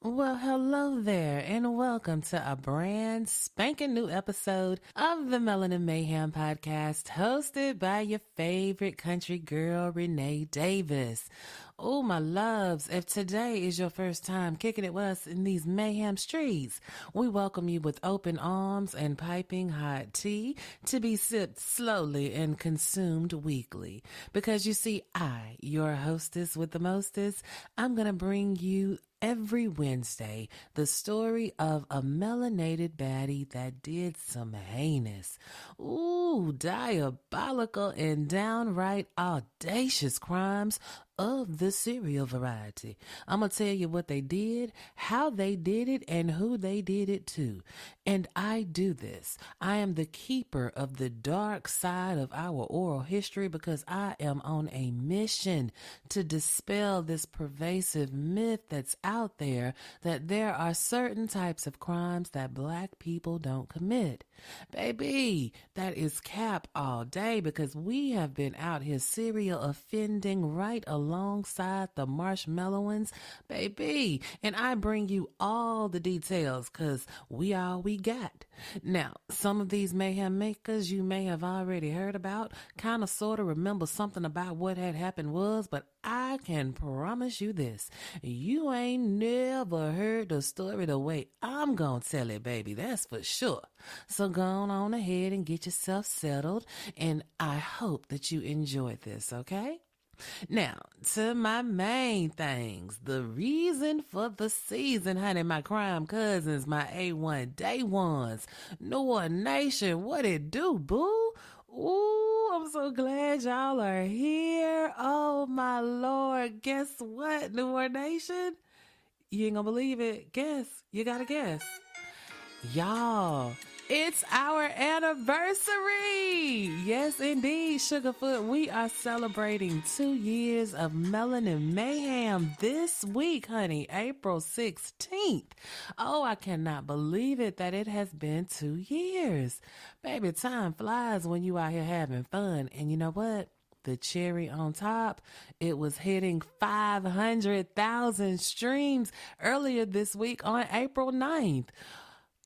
Well, hello there, and welcome to a brand spanking new episode of the Melanin Mayhem podcast, hosted by your favorite country girl, Renee Davis. Oh, my loves, if today is your first time kicking it with us in these mayhem streets, we welcome you with open arms and piping hot tea to be sipped slowly and consumed weekly. Because you see, I, your hostess with the mostest, I'm going to bring you every Wednesday, the story of a melanated baddie that did some heinous, diabolical and downright audacious crimes of the serial variety. I'm going to tell you what they did, how they did it, and who they did it to. And I do this. I am the keeper of the dark side of our oral history because I am on a mission to dispel this pervasive myth that's out there that there are certain types of crimes that Black people don't commit. Baby, that is cap all day because we have been out here serial offending right alongside the marshmallowins, baby. And I bring you all the details because we all we got. Now, some of these mayhem makers you may have already heard about, kind of sort of remember something about what had happened was, but I can promise you this. You ain't never heard the story the way I'm gonna tell it, baby. That's for sure. So go on ahead and get yourself settled, and I hope that you enjoyed this, okay? Now, to my main things, the reason for the season, honey, my crime cousins, my A1 day ones, Noah Nation, what it do, boo? Ooh, I'm so glad y'all are here. Oh, my Lord. Guess what, Noah Nation? You ain't gonna believe it. Guess. You gotta guess. Y'all, it's our anniversary. Yes, indeed, Sugarfoot. We are celebrating 2 years of Melanin Mayhem this week, honey, April 16th. Oh, I cannot believe it that it has been 2 years. Baby, time flies when you out here having fun. And you know what? The cherry on top, it was hitting 500,000 streams earlier this week on April 9th.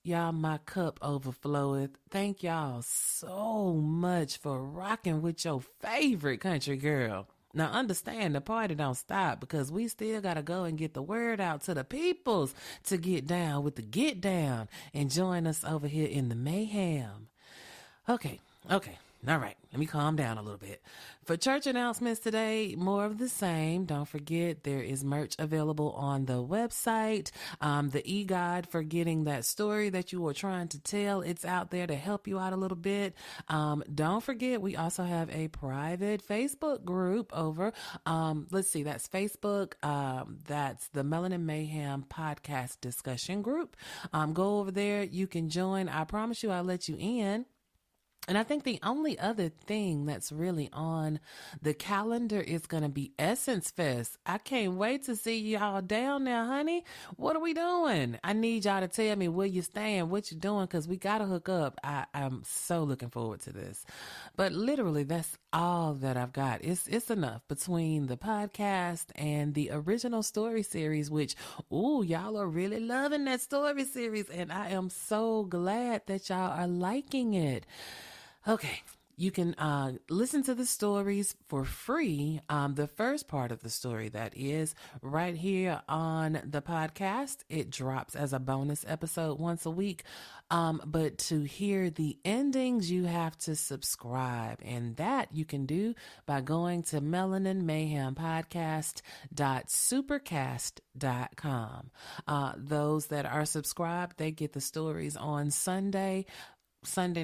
Y'all, my cup overfloweth. Thank y'all so much for rocking with your favorite country girl. Now, understand the party don't stop because we still got to go and get the word out to the peoples to get down with the get down and join us over here in the mayhem. Okay. All right, let me calm down a little bit. For church announcements today, more of the same. Don't forget there is merch available on the website. The e-guide for getting that story that you were trying to tell, it's out there to help you out a little bit. Don't forget we also have a private Facebook group over. Let's see, that's Facebook. That's the Melanin Mayhem podcast discussion group. Go over there. You can join. I promise you I'll let you in. And I think the only other thing that's really on the calendar is going to be Essence Fest. I can't wait to see y'all down there, honey. What are we doing? I need y'all to tell me where you stand, what you doing, because we got to hook up. I'm so looking forward to this. But literally, that's all that I've got. It's enough between the podcast and the original story series, which, y'all are really loving that story series. And I am so glad that y'all are liking it. Okay, you can listen to the stories for free. The first part of the story, that is, right here on the podcast. It drops as a bonus episode once a week. But to hear the endings, you have to subscribe. And that you can do by going to melaninmayhempodcast.supercast.com. Those that are subscribed, they get the stories on Sunday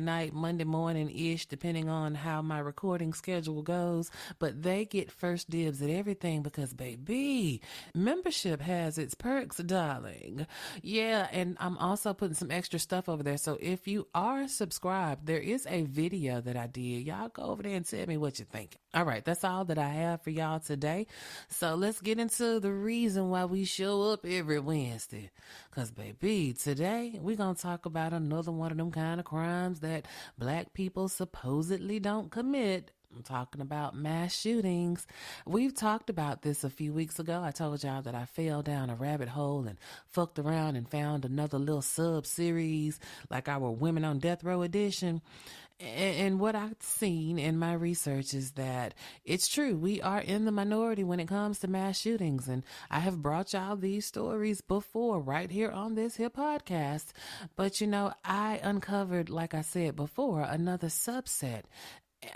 night, Monday morning-ish, depending on how my recording schedule goes. But they get first dibs at everything because, baby, membership has its perks, darling. Yeah, and I'm also putting some extra stuff over there. So if you are subscribed, there is a video that I did. Y'all go over there and tell me what you're thinking. All right, that's all that I have for y'all today. So let's get into the reason why we show up every Wednesday. Because, baby, today we're going to talk about another one of them kind of crimes that Black people supposedly don't commit. I'm talking about mass shootings. We've talked about this a few weeks ago. I told y'all that I fell down a rabbit hole and fucked around and found another little sub-series like our Women on Death Row edition. And what I've seen in my research is that it's true. We are in the minority when it comes to mass shootings. And I have brought y'all these stories before right here on this here podcast. But, I uncovered, like I said before, another subset.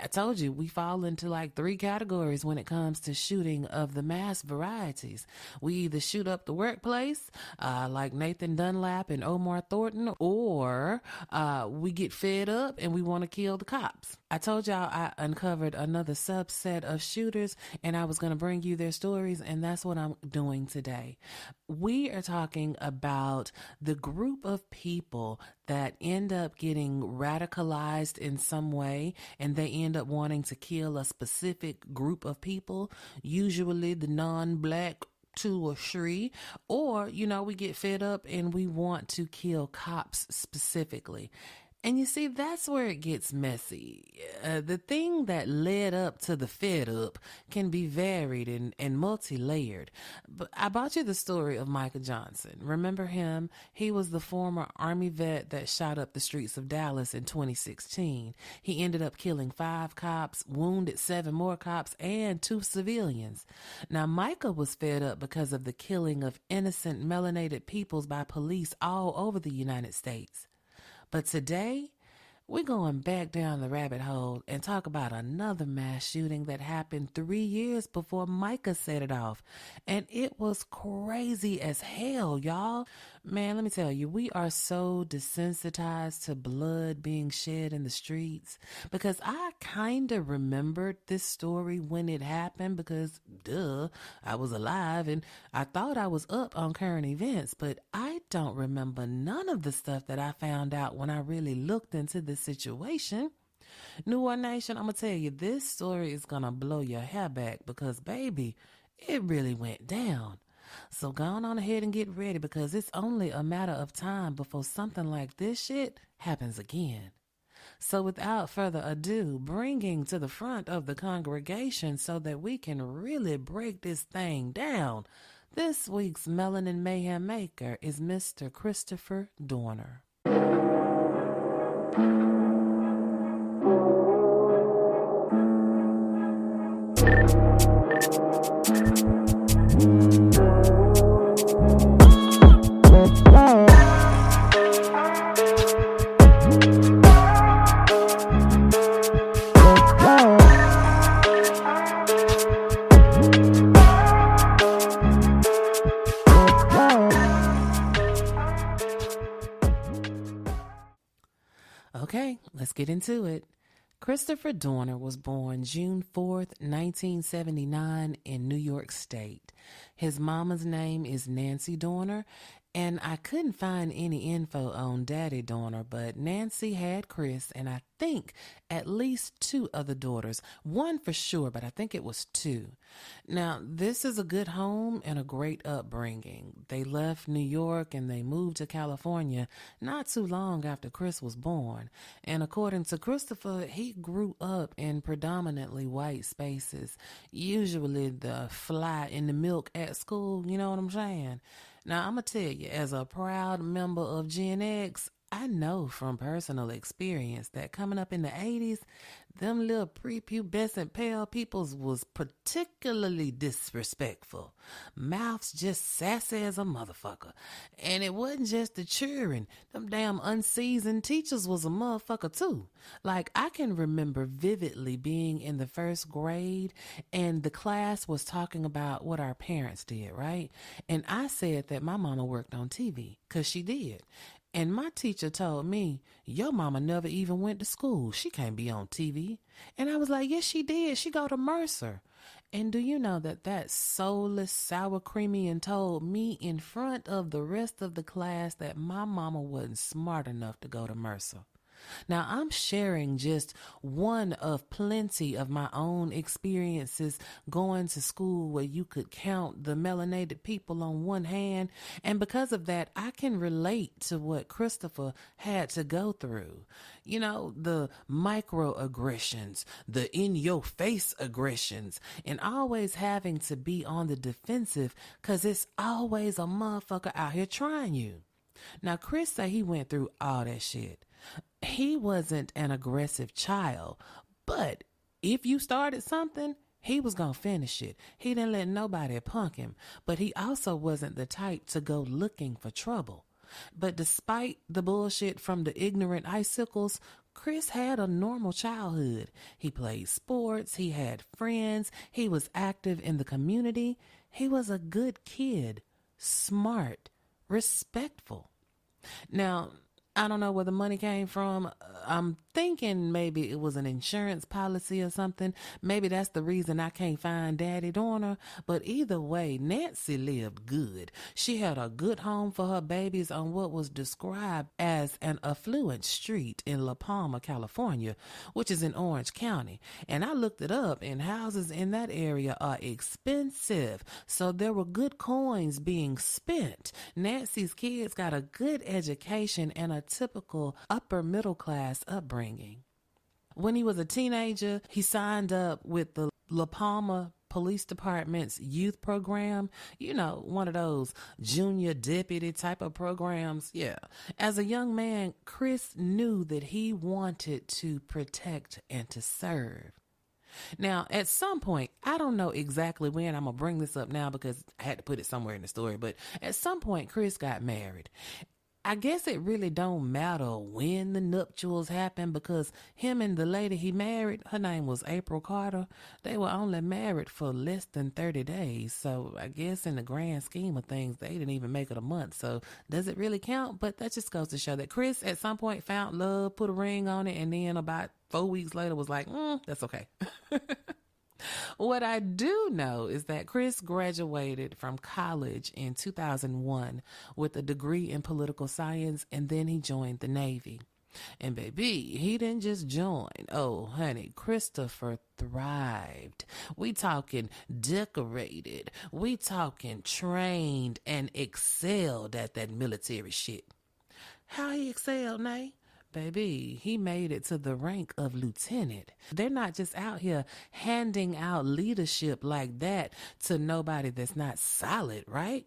I told you we fall into like 3 categories when it comes to shooting of the mass varieties. We either shoot up the workplace, like Nathan Dunlap and Omar Thornton, or we get fed up and we want to kill the cops. I told y'all I uncovered another subset of shooters and I was going to bring you their stories, and that's what I'm doing today. We are talking about the group of people that end up getting radicalized in some way, and they end up wanting to kill a specific group of people, usually the non-black 2 or 3, or, we get fed up and we want to kill cops specifically. And you see, that's where it gets messy. The thing that led up to the fed up can be varied and multi-layered. But I brought you the story of Michael Johnson. Remember him? He was the former Army vet that shot up the streets of Dallas in 2016. He ended up killing 5 cops, wounded 7 more cops, and 2 civilians. Now, Michael was fed up because of the killing of innocent melanated peoples by police all over the United States. But today, we're going back down the rabbit hole and talk about another mass shooting that happened 3 years before Micah set it off. And it was crazy as hell, y'all. Man, let me tell you, we are so desensitized to blood being shed in the streets, because I kind of remembered this story when it happened because, I was alive and I thought I was up on current events, but I don't remember none of the stuff that I found out when I really looked into this situation. New One Nation, I'm going to tell you, this story is going to blow your hair back because, baby, it really went down. So go on ahead and get ready, because it's only a matter of time before something like this shit happens again. So without further ado, bringing to the front of the congregation so that we can really break this thing down, this week's Melanin Mayhem maker is Mr. Christopher Dorner. Okay, let's get into it. Christopher Dorner was born June 4th, 1979 in New York State. His mama's name is Nancy Dorner, and I couldn't find any info on Daddy Dorner, but Nancy had Chris, and I think at least 2 other daughters. 1 for sure, but I think it was 2. Now, this is a good home and a great upbringing. They left New York and they moved to California not too long after Chris was born. And according to Christopher, he grew up in predominantly white spaces, usually the fly in the milk at school, you know what I'm saying? Now, I'm going to tell you, as a proud member of Gen X, I know from personal experience that coming up in the 80s, them little prepubescent pale peoples was particularly disrespectful. Mouths just sassy as a motherfucker. And it wasn't just the children. Them damn unseasoned teachers was a motherfucker too. Like, I can remember vividly being in the 1st grade and the class was talking about what our parents did, right? And I said that my mama worked on TV, 'cause she did. And my teacher told me, your mama never even went to school. She can't be on TV. And I was like, yes, she did. She go to Mercer. And do you know that soulless, sour creamy and told me in front of the rest of the class that my mama wasn't smart enough to go to Mercer? Now, I'm sharing just one of plenty of my own experiences going to school where you could count the melanated people on one hand. And because of that, I can relate to what Christopher had to go through. You know, the microaggressions, the in your face aggressions, and always having to be on the defensive because it's always a motherfucker out here trying you. Now, Chris said he went through all that shit. He wasn't an aggressive child, but if you started something, he was going to finish it. He didn't let nobody punk him, but he also wasn't the type to go looking for trouble. But despite the bullshit from the ignorant icicles, Chris had a normal childhood. He played sports, he had friends, he was active in the community. He was a good kid, smart, respectful. Now, I don't know where the money came from. I'm thinking maybe it was an insurance policy or something. Maybe that's the reason I can't find Daddy Dorner. But either way, Nancy lived good. She had a good home for her babies on what was described as an affluent street in La Palma, California, which is in Orange County. And I looked it up, and houses in that area are expensive. So there were good coins being spent. Nancy's kids got a good education and a typical upper middle class upbringing. When he was a teenager, he signed up with the La Palma Police Department's youth program, you know, one of those junior deputy type of programs. Yeah. As a young man, Chris knew that he wanted to protect and to serve. Now, at some point, I don't know exactly when, I'm going to bring this up now because I had to put it somewhere in the story, but at some point, Chris got married. I guess it really don't matter when the nuptials happened because him and the lady he married, her name was April Carter, they were only married for less than 30 days. So I guess in the grand scheme of things, they didn't even make it a month. So does it really count? But that just goes to show that Chris at some point found love, put a ring on it, and then about 4 weeks later was like, that's okay. What I do know is that Chris graduated from college in 2001 with a degree in political science, and then he joined the Navy. And baby, he didn't just join. Oh, honey, Christopher thrived. We talking decorated. We talking trained and excelled at that military shit. How he excelled, Nay? Baby, he made it to the rank of lieutenant. They're not just out here handing out leadership like that to nobody that's not solid, right?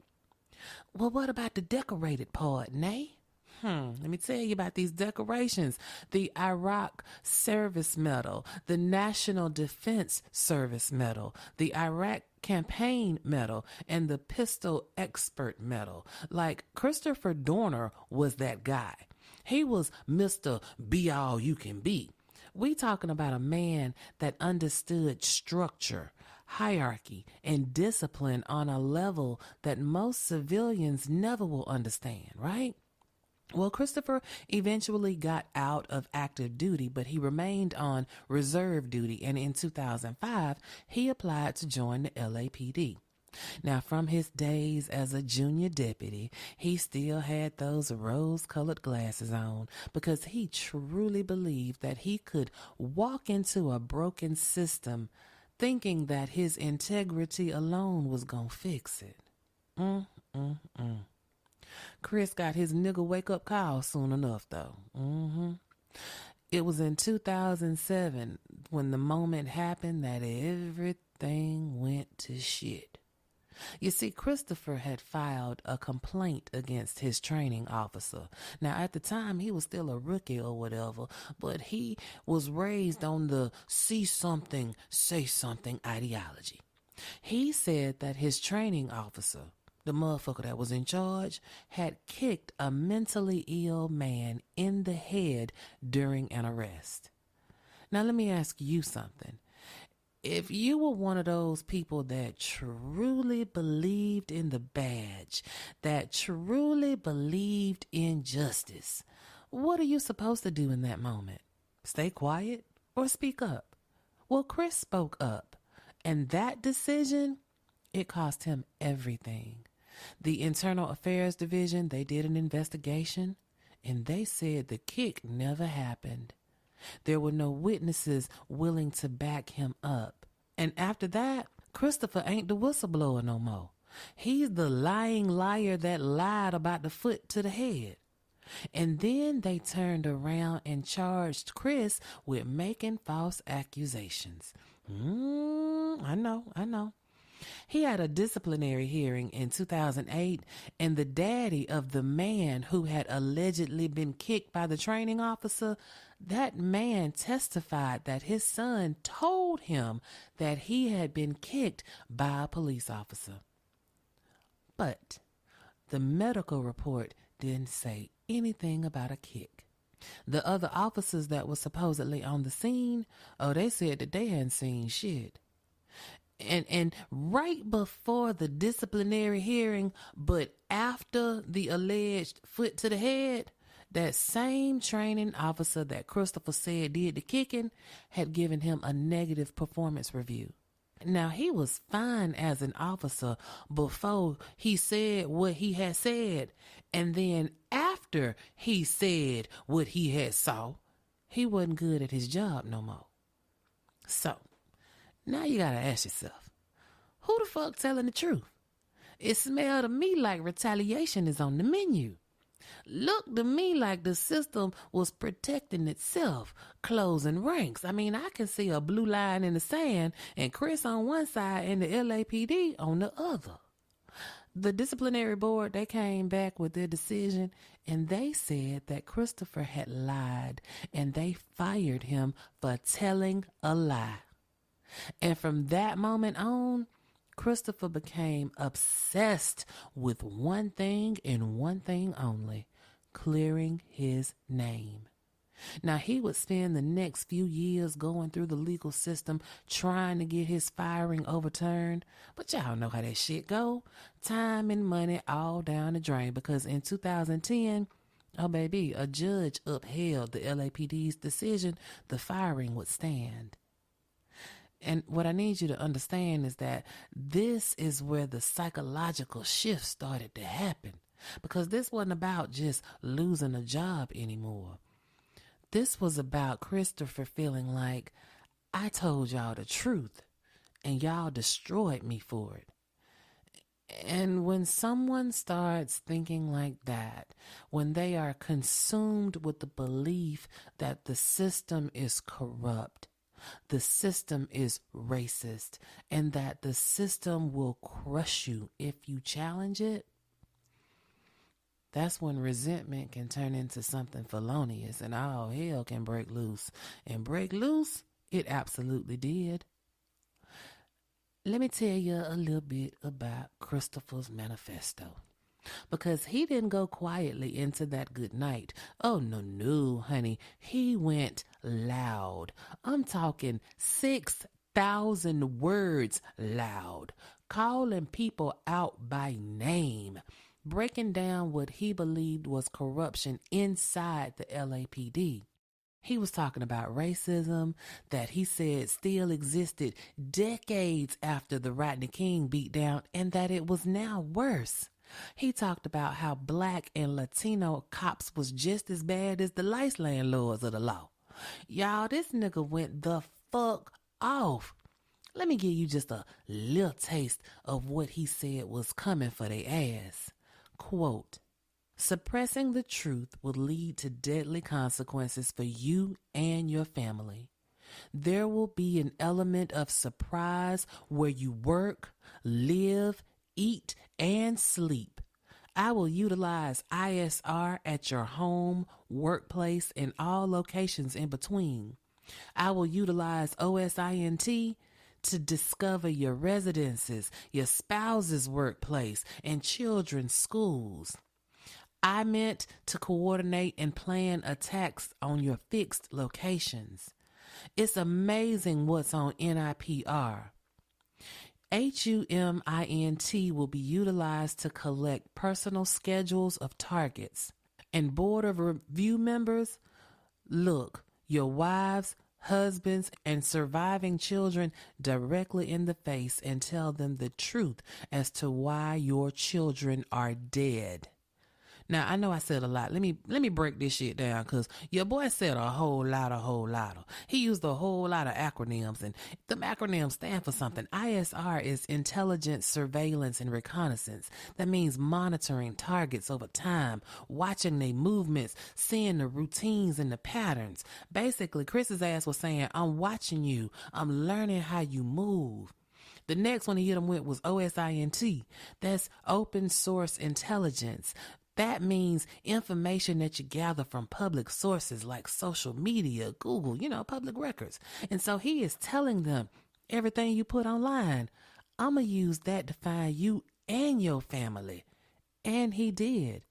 Well, what about the decorated part, Nay? Let me tell you about these decorations. The Iraq Service Medal, the National Defense Service Medal, the Iraq Campaign Medal, and the Pistol Expert Medal. Like, Christopher Dorner was that guy. He was Mr. Be All You Can Be. We talking about a man that understood structure, hierarchy, and discipline on a level that most civilians never will understand, right? Well, Christopher eventually got out of active duty, but he remained on reserve duty, and in 2005, he applied to join the LAPD. Now, from his days as a junior deputy, he still had those rose-colored glasses on because he truly believed that he could walk into a broken system thinking that his integrity alone was going to fix it. Chris got his nigga wake-up call soon enough, though. It was in 2007 when the moment happened that everything went to shit. You see, Christopher had filed a complaint against his training officer. Now, at the time, he was still a rookie or whatever, but he was raised on the see something, say something ideology. He said that his training officer, the motherfucker that was in charge, had kicked a mentally ill man in the head during an arrest. Now, let me ask you something. If you were one of those people that truly believed in the badge, that truly believed in justice, what are you supposed to do in that moment? Stay quiet or speak up? Well, Chris spoke up, and that decision, it cost him everything. The Internal Affairs Division, they did an investigation. and they said the kick never happened. There were no witnesses willing to back him up. And after that, Christopher ain't the whistleblower no more. He's the lying liar that lied about the foot to the head. And then they turned around and charged Chris with making false accusations. I know. He had a disciplinary hearing in 2008, and the daddy of the man who had allegedly been kicked by the training officer, that man testified that his son told him that he had been kicked by a police officer. But the medical report didn't say anything about a kick. The other officers that were supposedly on the scene, they said that they hadn't seen shit. And right before the disciplinary hearing, but after the alleged foot to the head, that same training officer that Christopher said did the kicking had given him a negative performance review. Now, he was fine as an officer before he said what he had said, and then after he said what he had saw, he wasn't good at his job no more. So, now you gotta ask yourself, who the fuck telling the truth? It smelled to me like retaliation is on the menu. Looked to me like the system was protecting itself, closing ranks. I mean, I can see a blue line in the sand and Chris on one side and the LAPD on the other. The disciplinary board, they came back with their decision and they said that Christopher had lied and they fired him for telling a lie. And from that moment on, Christopher became obsessed with one thing and one thing only, clearing his name. Now, he would spend the next few years going through the legal system trying to get his firing overturned. But y'all know how that shit go. Time and money all down the drain, because in 2010, oh baby, a judge upheld the LAPD's decision the firing would stand. And what I need you to understand is that this is where the psychological shift started to happen. Because this wasn't about just losing a job anymore. This was about Christopher feeling like, I told y'all the truth and y'all destroyed me for it. And when someone starts thinking like that, when they are consumed with the belief that the system is corrupt, the system is racist, and that the system will crush you if you challenge it, that's when resentment can turn into something felonious and all hell can break loose. And break loose, it absolutely did. Let me tell you a little bit about Christopher's manifesto. Because he didn't go quietly into that good night. Oh, no, honey. He went loud. I'm talking 6,000 words loud. Calling people out by name. Breaking down what he believed was corruption inside the LAPD. He was talking about racism that he said still existed decades after the Rodney King beatdown, and that it was now worse. He talked about how Black and Latino cops was just as bad as the lice landlords of the law. Y'all, this nigga went the fuck off. Let me give you just a little taste of what he said was coming for their ass. Quote, suppressing the truth will lead to deadly consequences for you and your family. There will be an element of surprise where you work, live, eat, and sleep. I will utilize ISR at your home, workplace, and all locations in between. I will utilize OSINT to discover your residences, your spouse's workplace, and children's schools. I meant to coordinate and plan attacks on your fixed locations. It's amazing what's on NIPR. HUMINT will be utilized to collect personal schedules of targets. And Board of Review members, look your wives, husbands, and surviving children directly in the face and tell them the truth as to why your children are dead. Now, I know I said a lot. Let me break this shit down, because your boy said a whole lot. He used a whole lot of acronyms, and them acronyms stand for something. ISR is intelligence, surveillance, and reconnaissance. That means monitoring targets over time, watching their movements, seeing the routines and the patterns. Basically, Chris's ass was saying, I'm watching you. I'm learning how you move. The next one he hit him with was OSINT. That's open source intelligence. That means information that you gather from public sources like social media, Google, public records. And so he is telling them, everything you put online, I'm going to use that to find you and your family. And he did.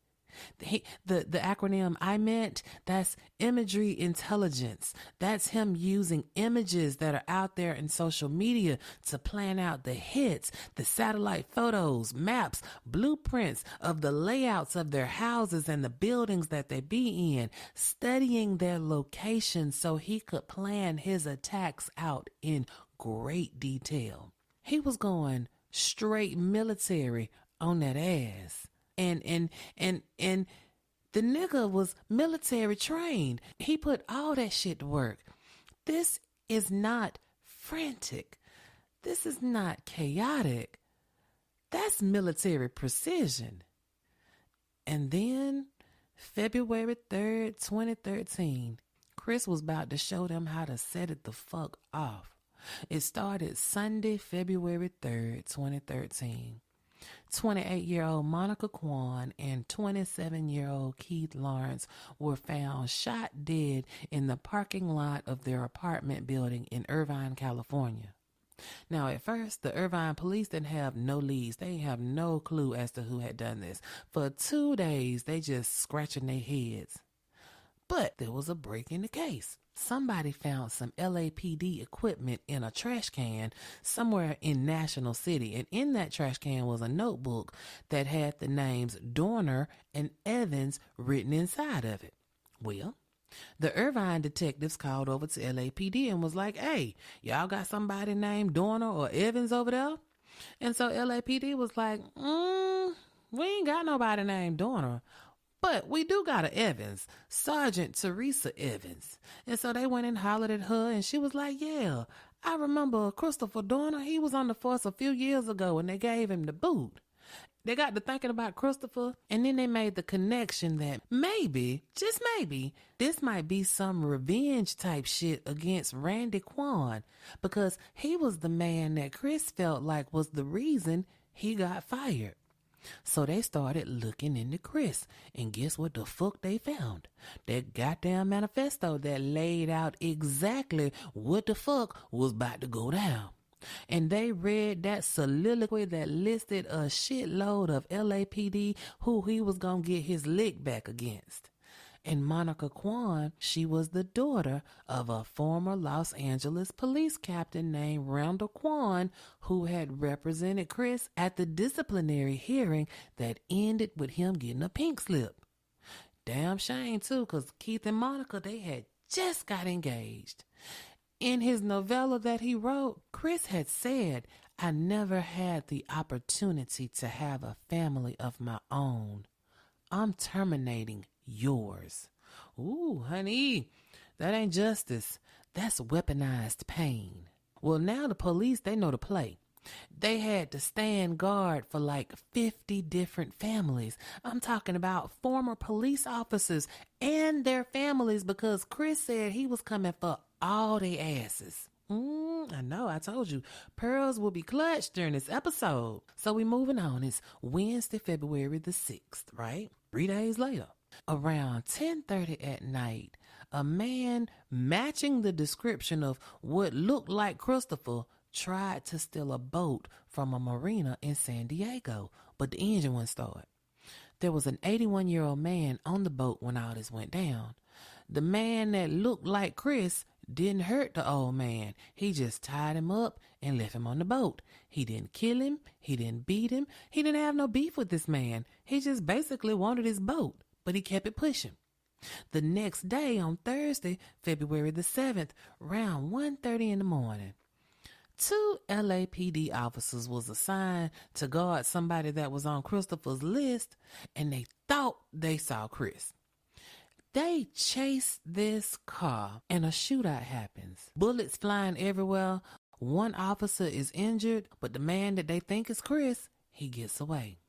The acronym I meant, that's imagery intelligence. That's him using images that are out there in social media to plan out the hits, the satellite photos, maps, blueprints of the layouts of their houses and the buildings that they be in, studying their location so he could plan his attacks out in great detail. He was going straight military on that ass. And the nigga was military trained. He put all that shit to work. This is not frantic. This is not chaotic. That's military precision. And then February 3rd, 2013, Chris was about to show them how to set it the fuck off. It started Sunday, February 3rd, 2013. 28-year-old Monica Quan and 27-year-old Keith Lawrence were found shot dead in the parking lot of their apartment building in Irvine, California. Now, at first, the Irvine police didn't have no leads. They didn't have no clue as to who had done this. For 2 days, they just scratching their heads. But there was a break in the case. Somebody found some LAPD equipment in a trash can somewhere in National City. And in that trash can was a notebook that had the names Dorner and Evans written inside of it. Well, the Irvine detectives called over to LAPD and was like, hey, y'all got somebody named Dorner or Evans over there? And so LAPD was like, we ain't got nobody named Dorner. But we do got a Evans, Sergeant Teresa Evans. And so they went and hollered at her, and she was like, yeah, I remember Christopher Dorner. He was on the force a few years ago, and they gave him the boot. They got to thinking about Christopher, and then they made the connection that maybe, just maybe, this might be some revenge type shit against Randy Quan, because he was the man that Chris felt like was the reason he got fired. So they started looking into Chris, and guess what the fuck they found? That goddamn manifesto that laid out exactly what the fuck was about to go down. And they read that soliloquy that listed a shitload of LAPD who he was gonna get his lick back against. And Monica Quan, she was the daughter of a former Los Angeles police captain named Randall Quan, who had represented Chris at the disciplinary hearing that ended with him getting a pink slip. Damn shame too, because Keith and Monica, they had just got engaged. In his novella that he wrote, Chris had said, I never had the opportunity to have a family of my own. I'm terminating yours. Ooh, honey, that ain't justice. That's weaponized pain. Well, now the police, they know the play. They had to stand guard for like 50 different families. I'm talking about former police officers and their families, because Chris said he was coming for all their asses. I know, I told you. Pearls will be clutched during this episode. So we moving on. It's Wednesday, February the 6th, right? 3 days later. Around 10:30 at night, a man matching the description of what looked like Christopher tried to steal a boat from a marina in San Diego, but the engine wouldn't start. There was an 81-year-old man on the boat when all this went down. The man that looked like Chris didn't hurt the old man. He just tied him up and left him on the boat. He didn't kill him. He didn't beat him. He didn't have no beef with this man. He just basically wanted his boat, but he kept it pushing. The next day, on Thursday, February the 7th, around 1:30 in the morning, 2 LAPD officers was assigned to guard somebody that was on Christopher's list, and they thought thought they saw Chris. They chase this car and a shootout happens. Bullets flying everywhere. One officer is injured, but the man that they think is Chris, he gets away.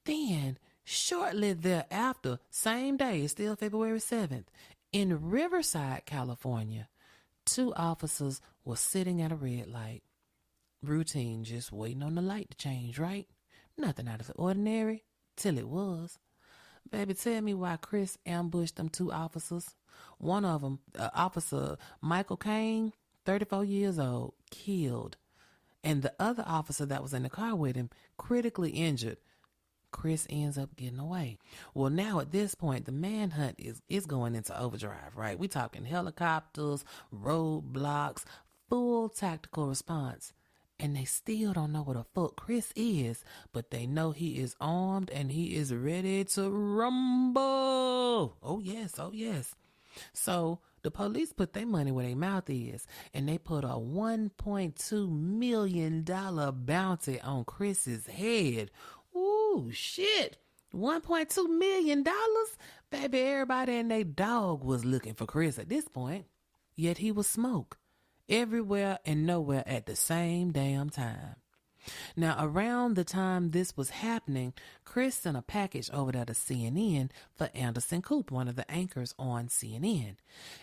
Then, shortly thereafter, same day, it's still February 7th, in Riverside, California, 2 officers were sitting at a red light. Routine, just waiting on the light to change, right? Nothing out of the ordinary, till it was. Baby, tell me why Chris ambushed them 2 officers. One of them, Officer Michael Kane, 34 years old, killed. And the other officer that was in the car with him, critically injured. Chris ends up getting away. Well, now at this point, the manhunt is going into overdrive, right? We talking helicopters, roadblocks, full tactical response. And they still don't know what the fuck Chris is, but they know he is armed and he is ready to rumble. Oh yes, oh yes. So the police put their money where their mouth is, and they put a $1.2 million bounty on Chris's head. Ooh, shit. $1.2 million? Baby, everybody and their dog was looking for Chris at this point. Yet he was smoke. Everywhere and nowhere at the same damn time. Now, around the time this was happening, Chris sent a package over there to CNN for Anderson Cooper, one of the anchors on CNN.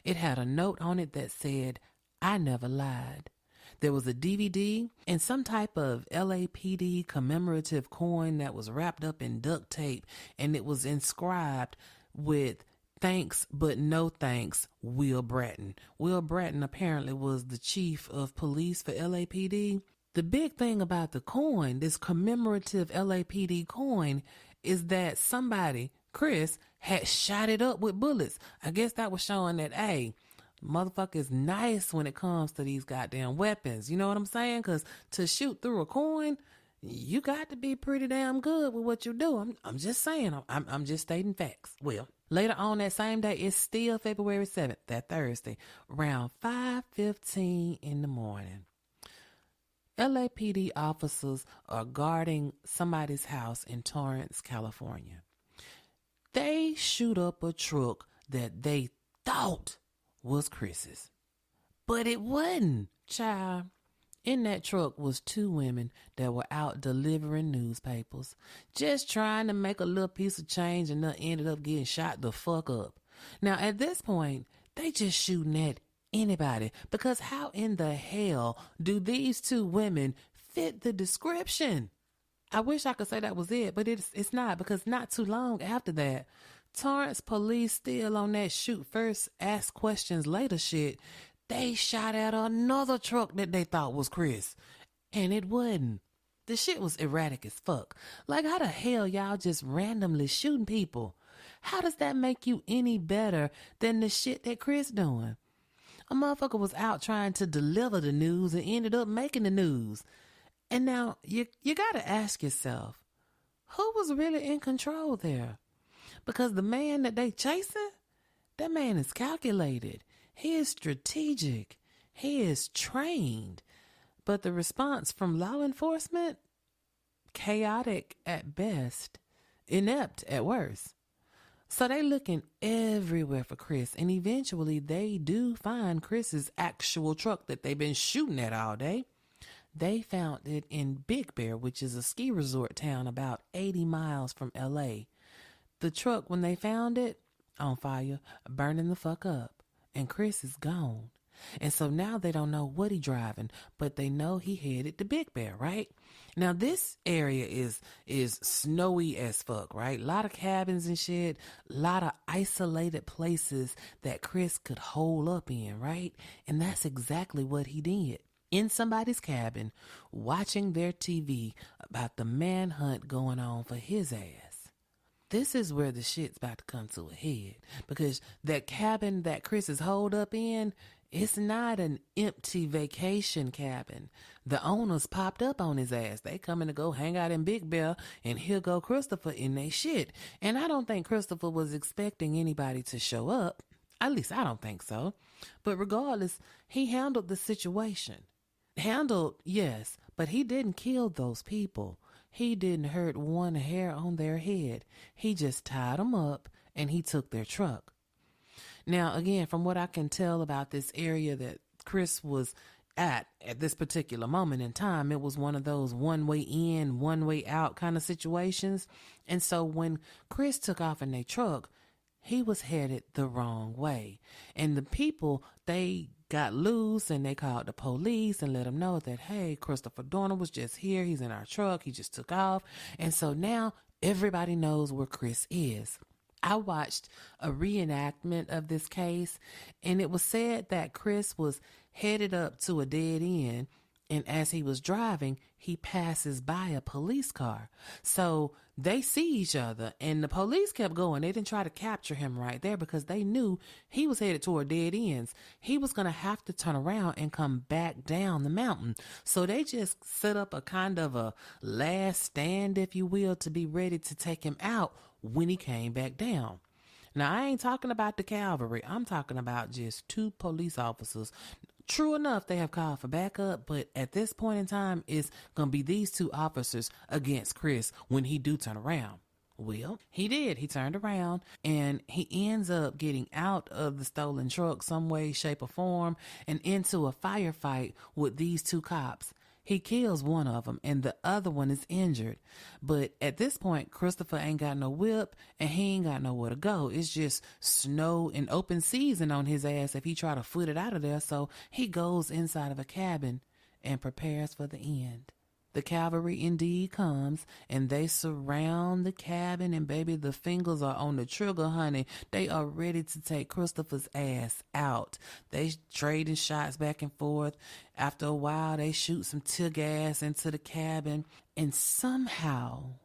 It had a note on it that said, "I never lied." There was a DVD and some type of LAPD commemorative coin that was wrapped up in duct tape, and it was inscribed with "Thanks, but no thanks, Will Bratton." Will Bratton apparently was the chief of police for LAPD. The big thing about the coin, this commemorative LAPD coin, is that somebody, Chris, had shot it up with bullets. I guess that was showing that, hey, motherfucker is nice when it comes to these goddamn weapons. You know what I'm saying? Because to shoot through a coin, you got to be pretty damn good with what you do. I'm just saying. I'm just stating facts. Well, later on that same day, it's still February 7th, that Thursday, around 5:15 in the morning. LAPD officers are guarding somebody's house in Torrance, California. They shoot up a truck that they thought was Chris's. But it wasn't, child. In that truck was 2 women that were out delivering newspapers, just trying to make a little piece of change, and they ended up getting shot the fuck up. Now, at this point, they just shooting at anybody, because how in the hell do these 2 women fit the description? I wish I could say that was it, but it's not, because not too long after that, Torrance police still on that shoot first, ask questions later shit. They shot at another truck that they thought was Chris, and it wasn't. The shit was erratic as fuck. Like, how the hell y'all just randomly shooting people? How does that make you any better than the shit that Chris doing? A motherfucker was out trying to deliver the news and ended up making the news. And now you gotta ask yourself, who was really in control there? Because the man that they chasing, that man is calculated. He is strategic. He is trained. But the response from law enforcement, chaotic at best, inept at worst. So they looking everywhere for Chris, and eventually they do find Chris's actual truck that they've been shooting at all day. They found it in Big Bear, which is a ski resort town about 80 miles from LA. The truck, when they found it, on fire, burning the fuck up. And Chris is gone. And so now they don't know what he driving, but they know he headed to Big Bear, right? Now this area is snowy as fuck, right? A lot of cabins and shit, a lot of isolated places that Chris could hole up in, right? And that's exactly what he did. In somebody's cabin, watching their TV about the manhunt going on for his ass. This is where the shit's about to come to a head, because that cabin that Chris is holed up in, it's not an empty vacation cabin. The owners popped up on his ass. They coming to go hang out in Big Bear, and here go Christopher in they shit. And I don't think Christopher was expecting anybody to show up. At least I don't think so. But regardless, he handled the situation. Handled, yes, but he didn't kill those people. He didn't hurt one hair on their head. He just tied them up and he took their truck. Now, again, from what I can tell about this area that Chris was at this particular moment in time, it was one of those one way in, one way out kind of situations. And so when Chris took off in their truck, he was headed the wrong way. And the people, they got loose and they called the police and let them know that, hey, Christopher Dorner was just here. He's in our truck. He just took off. And so now everybody knows where Chris is. I watched a reenactment of this case, and it was said that Chris was headed up to a dead end, and as he was driving, he passes by a police car. So they see each other, and the police kept going. They didn't try to capture him right there because they knew he was headed toward dead ends. He was going to have to turn around and come back down the mountain. So they just set up a kind of a last stand, if you will, to be ready to take him out when he came back down. Now, I ain't talking about the cavalry. I'm talking about just two police officers. True enough, they have called for backup, but at this point in time, it's going to be these two officers against Chris when he do turn around. Well, he did. He turned around and he ends up getting out of the stolen truck some way, shape, or form and into a firefight with these two cops. He kills one of them and the other one is injured. But at this point, Christopher ain't got no whip and he ain't got nowhere to go. It's just snow and open season on his ass if he try to foot it out of there. So he goes inside of a cabin and prepares for the end. The cavalry indeed comes and they surround the cabin and baby, the fingers are on the trigger, honey. They are ready to take Christopher's ass out. They trading shots back and forth. After a while, they shoot some tear gas into the cabin and somehow,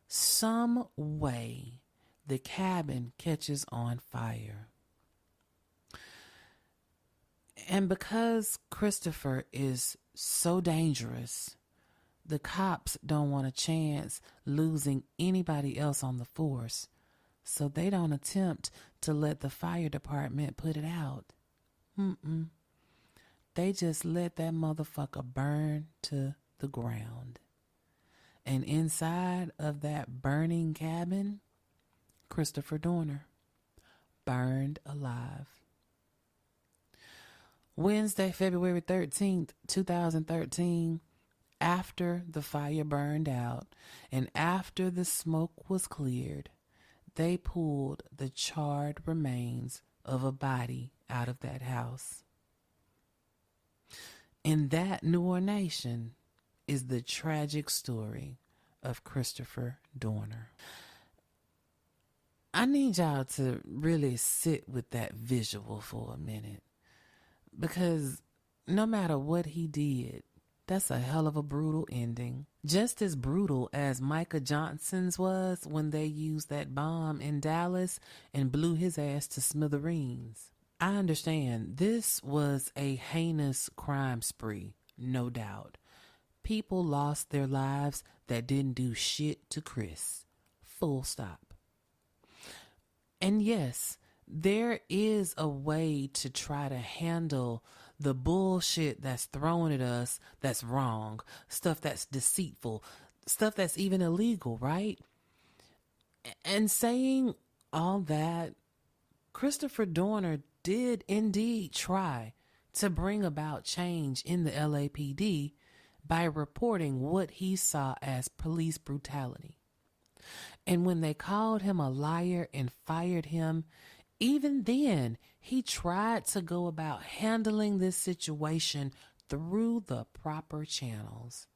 some way, the cabin catches on fire. And because Christopher is so dangerous, the cops don't want a chance losing anybody else on the force, so they don't attempt to let the fire department put it out. They just let that motherfucker burn to the ground. And inside of that burning cabin, Christopher Dorner burned alive. Wednesday, February 13th, 2013, after the fire burned out and after the smoke was cleared, they pulled the charred remains of a body out of that house. And that, Newer Nation, is the tragic story of Christopher Dorner. I need y'all to really sit with that visual for a minute, because no matter what he did, that's a hell of a brutal ending. Just as brutal as Micah Johnson's was when they used that bomb in Dallas and blew his ass to smithereens. I understand this was a heinous crime spree, no doubt. People lost their lives that didn't do shit to Chris. Full stop. And yes, there is a way to try to handle the bullshit that's thrown at us that's wrong, stuff that's deceitful, stuff that's even illegal, right? And saying all that, Christopher Dorner did indeed try to bring about change in the LAPD by reporting what he saw as police brutality. And when they called him a liar and fired him, even then, he tried to go about handling this situation through the proper channels.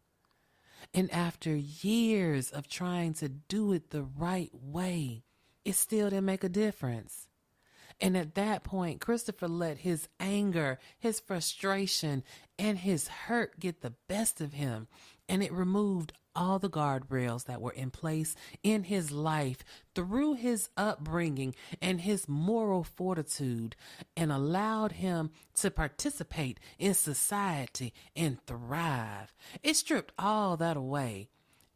And after years of trying to do it the right way, it still didn't make a difference. And at that point, Christopher let his anger, his frustration, and his hurt get the best of him. And it removed all the guardrails that were in place in his life through his upbringing and his moral fortitude, and allowed him to participate in society and thrive. It stripped all that away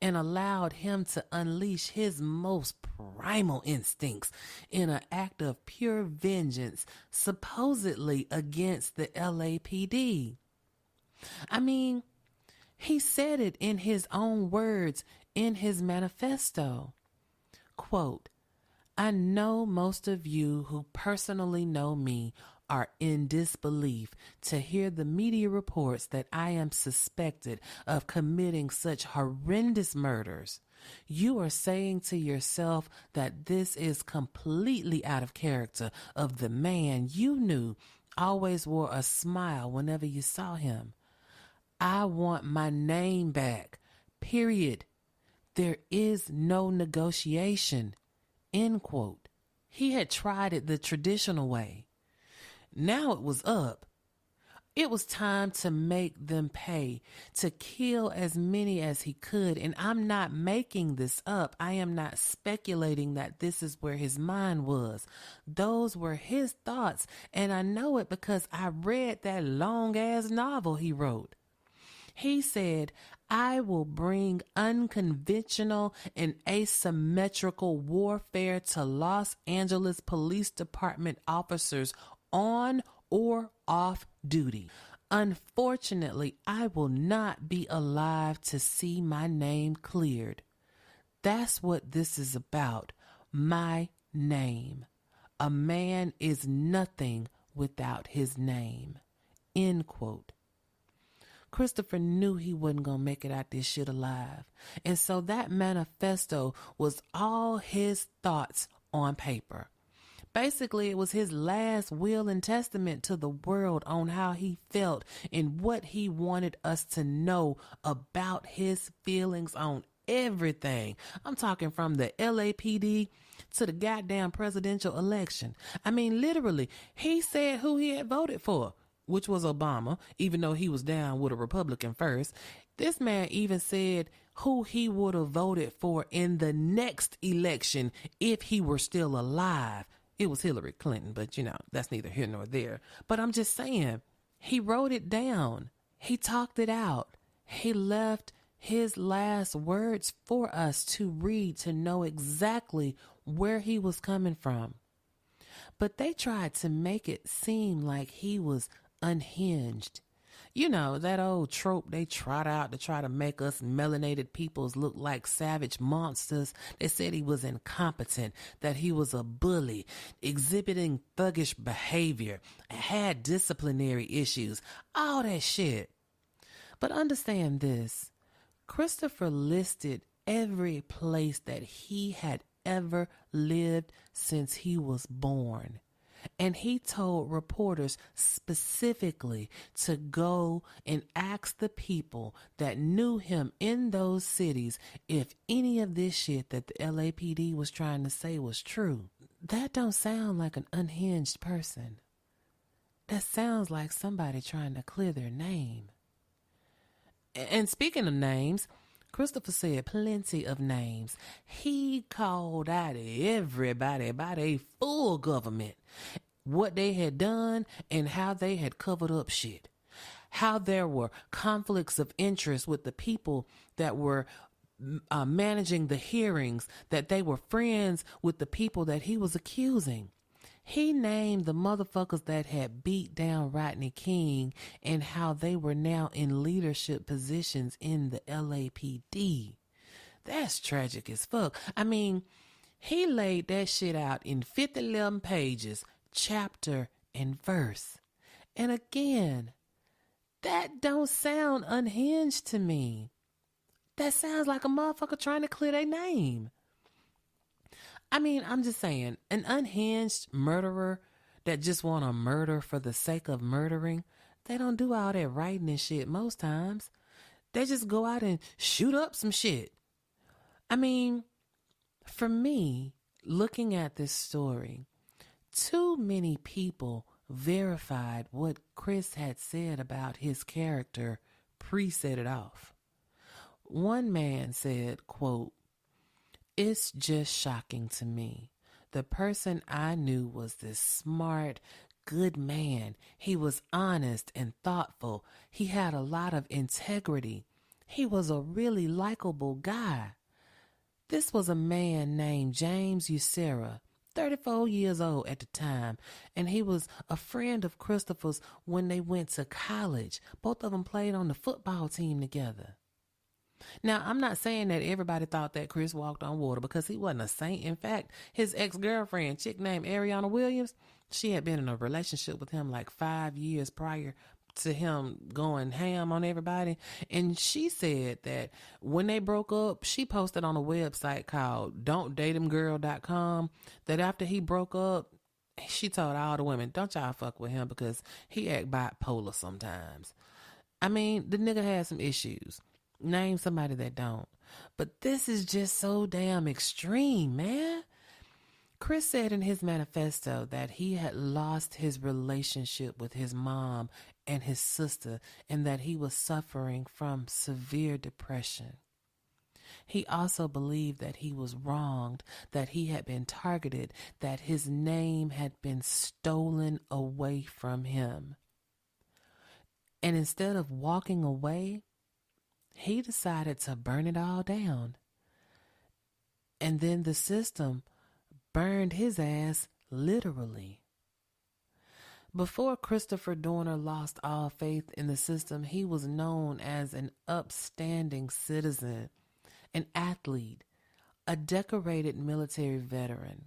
and allowed him to unleash his most primal instincts in an act of pure vengeance, supposedly against the LAPD. I mean, he said it in his own words in his manifesto. Quote, I know most of you who personally know me are in disbelief to hear the media reports that I am suspected of committing such horrendous murders. You are saying to yourself that this is completely out of character of the man you knew always wore a smile whenever you saw him. I want my name back, period. There is no negotiation, end quote. He had tried it the traditional way. Now it was up. It was time to make them pay, to kill as many as he could. And I'm not making this up. I am not speculating that this is where his mind was. Those were his thoughts. And I know it because I read that long-ass novel he wrote. He said, I will bring unconventional and asymmetrical warfare to Los Angeles Police Department officers on or off duty. Unfortunately, I will not be alive to see my name cleared. That's what this is about. My name. A man is nothing without his name. End quote. Christopher knew he wasn't going to make it out this shit alive. And so that manifesto was all his thoughts on paper. Basically, it was his last will and testament to the world on how he felt and what he wanted us to know about his feelings on everything. I'm talking from the LAPD to the goddamn presidential election. I mean, literally, he said who he had voted for, which was Obama, even though he was down with a Republican first. This man even said who he would have voted for in the next election if he were still alive. It was Hillary Clinton, but that's neither here nor there. But I'm just saying, he wrote it down. He talked it out. He left his last words for us to read, to know exactly where he was coming from. But they tried to make it seem like he was unhinged. That old trope they trot out to try to make us melanated peoples look like savage monsters. They said he was incompetent, that he was a bully, exhibiting thuggish behavior, had disciplinary issues, all that shit. But understand this, Christopher listed every place that he had ever lived since he was born. And he told reporters specifically to go and ask the people that knew him in those cities if any of this shit that the LAPD was trying to say was true. That don't sound like an unhinged person. That sounds like somebody trying to clear their name. And speaking of names, Christopher said plenty of names. He called out everybody by their full government, what they had done and how they had covered up shit. How there were conflicts of interest with the people that were managing the hearings, that they were friends with the people that he was accusing. He named the motherfuckers that had beat down Rodney King and how they were now in leadership positions in the LAPD. That's tragic as fuck. I mean, he laid that shit out in 11 pages, chapter and verse. And again, that don't sound unhinged to me. That sounds like a motherfucker trying to clear their name. I mean, I'm just saying, an unhinged murderer that just want to murder for the sake of murdering, they don't do all that writing and shit most times. They just go out and shoot up some shit. I mean, for me, looking at this story, too many people verified what Chris had said about his character pre-set it off. One man said, quote, "It's just shocking to me. The person I knew was this smart, good man. He was honest and thoughtful. He had a lot of integrity. He was a really likable guy. This was a man named James Ucera, 34 years old at the time, and he was a friend of Christopher's when they went to college. Both of them played on the football team together." Now, I'm not saying that everybody thought that Chris walked on water, because he wasn't a saint. In fact, his ex-girlfriend, chick named Ariana Williams, she had been in a relationship with him like 5 years prior to him going ham on everybody. And she said that when they broke up, she posted on a website called don'tdatehimgirl.com that after he broke up, she told all the women, don't y'all fuck with him because he act bipolar sometimes. I mean, the nigga had some issues. Name somebody that don't. But this is just so damn extreme, man. Chris said in his manifesto that he had lost his relationship with his mom and his sister, and that he was suffering from severe depression. He also believed that he was wronged, that he had been targeted, that his name had been stolen away from him. And instead of walking away, he decided to burn it all down. And then the system burned his ass literally. Before Christopher Dorner lost all faith in the system, he was known as an upstanding citizen, an athlete, a decorated military veteran,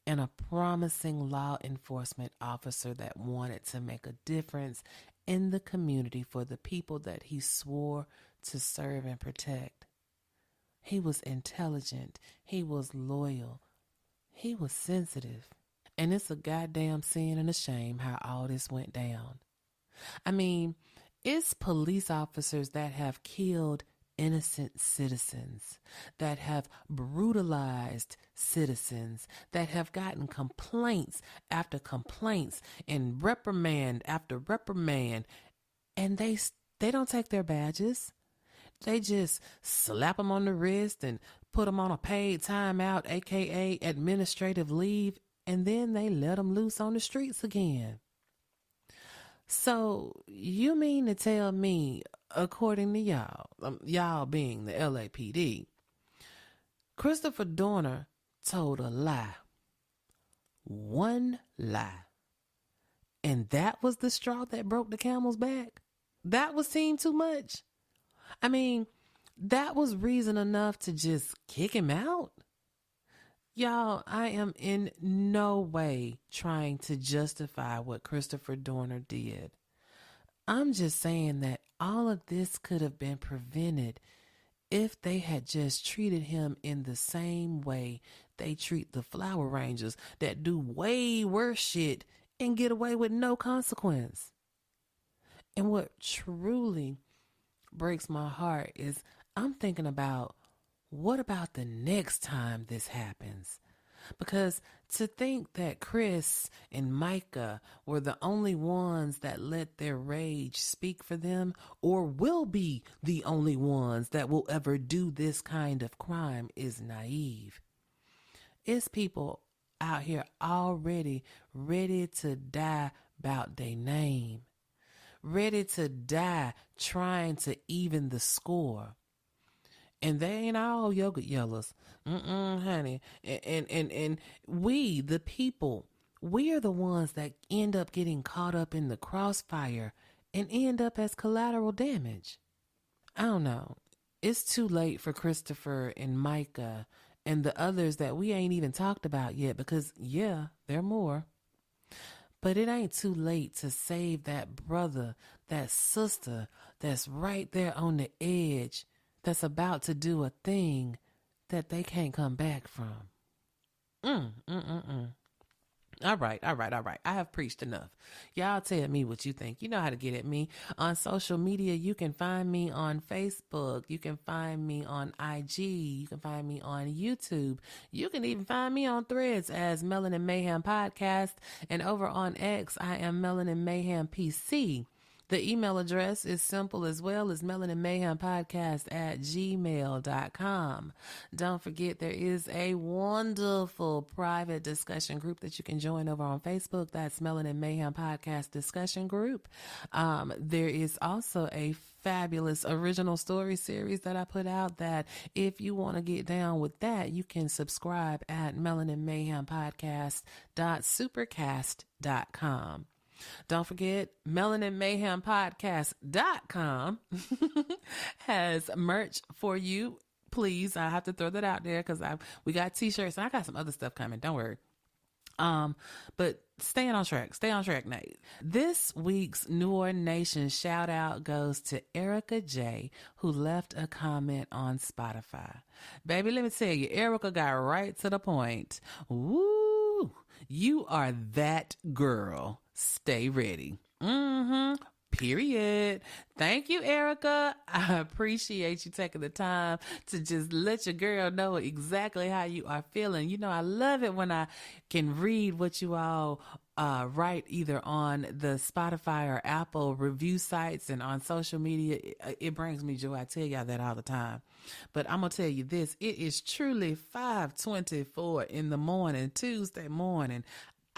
and a promising law enforcement officer that wanted to make a difference in the community for the people that he swore to serve and protect. He was intelligent. He was loyal. He was sensitive. And it's a goddamn sin and a shame how all this went down. I mean, it's police officers that have killed innocent citizens, that have brutalized citizens, that have gotten complaints after complaints and reprimand after reprimand, and they don't take their badges. They just slap them on the wrist and put them on a paid timeout, aka administrative leave, and then they let them loose on the streets again. So you mean to tell me, according to y'all being the LAPD, Christopher Dorner told a lie. One lie. And that was the straw that broke the camel's back? That was seem too much? I mean, that was reason enough to just kick him out? Y'all, I am in no way trying to justify what Christopher Dorner did. I'm just saying that all of this could have been prevented if they had just treated him in the same way they treat the Flower Rangers that do way worse shit and get away with no consequence. And what truly breaks my heart is I'm thinking about, what about the next time this happens? Because to think that Chris and Micah were the only ones that let their rage speak for them, or will be the only ones that will ever do this kind of crime, is naive. It's people out here already ready to die about their name, ready to die trying to even the score. And they ain't all yogurt yellows. Honey. And we, the people, we are the ones that end up getting caught up in the crossfire and end up as collateral damage. I don't know. It's too late for Christopher and Micah and the others that we ain't even talked about yet, because, yeah, there are more. But it ain't too late to save that brother, that sister that's right there on the edge, that's about to do a thing that they can't come back from. All right. I have preached enough. Y'all tell me what you think. You know how to get at me. On social media, you can find me on Facebook. You can find me on IG. You can find me on YouTube. You can even find me on Threads as Melanin Mayhem Podcast. And over on X, I am Melanin Mayhem PC. The email address is simple as well as melaninmayhempodcast@gmail.com. Don't forget, there is a wonderful private discussion group that you can join over on Facebook. That's Melanin Mayhem Podcast Discussion Group. There is also a fabulous original story series that I put out that if you want to get down with that, you can subscribe at melaninmayhempodcast.supercast.com. Don't forget, melaninmayhempodcast.com has merch for you. Please, I have to throw that out there because we got t-shirts and I got some other stuff coming. Don't worry. But stay on track, Nate. This week's New Orleans Nation shout out goes to Erica J, who left a comment on Spotify. Baby, let me tell you, Erica got right to the point. Woo! You are that girl. Stay ready. Period. Thank you, Erica. I appreciate you taking the time to just let your girl know exactly how you are feeling. You know, I love it when I can read what you all write either on the Spotify or Apple review sites and on social media. It brings me joy. I tell y'all that all the time. But I'm going to tell you this. It is truly 5:24 in the morning, Tuesday morning.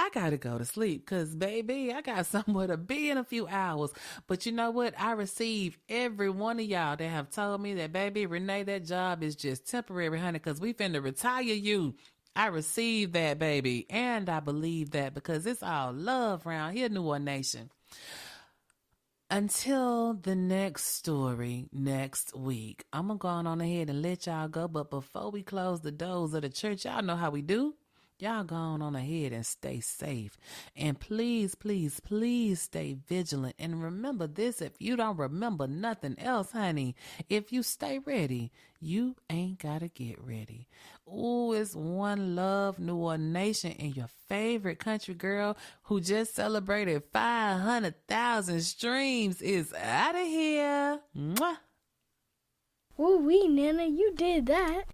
I got to go to sleep because, baby, I got somewhere to be in a few hours. But you know what? I receive every one of y'all that have told me that, baby, Renee, that job is just temporary, honey, because we finna retire you. I received that, baby. And I believe that because it's all love around here, New Orleans Nation. Until the next story next week, I'm going to go on ahead and let y'all go. But before we close the doors of the church, y'all know how we do. Y'all go on ahead and stay safe. And please, please, please stay vigilant. And remember this, if you don't remember nothing else, honey, if you stay ready, you ain't got to get ready. Ooh, it's one love, New Orleans Nation, and your favorite country girl who just celebrated 500,000 streams is out of here. Mwah. Woo-wee, Nana, you did that.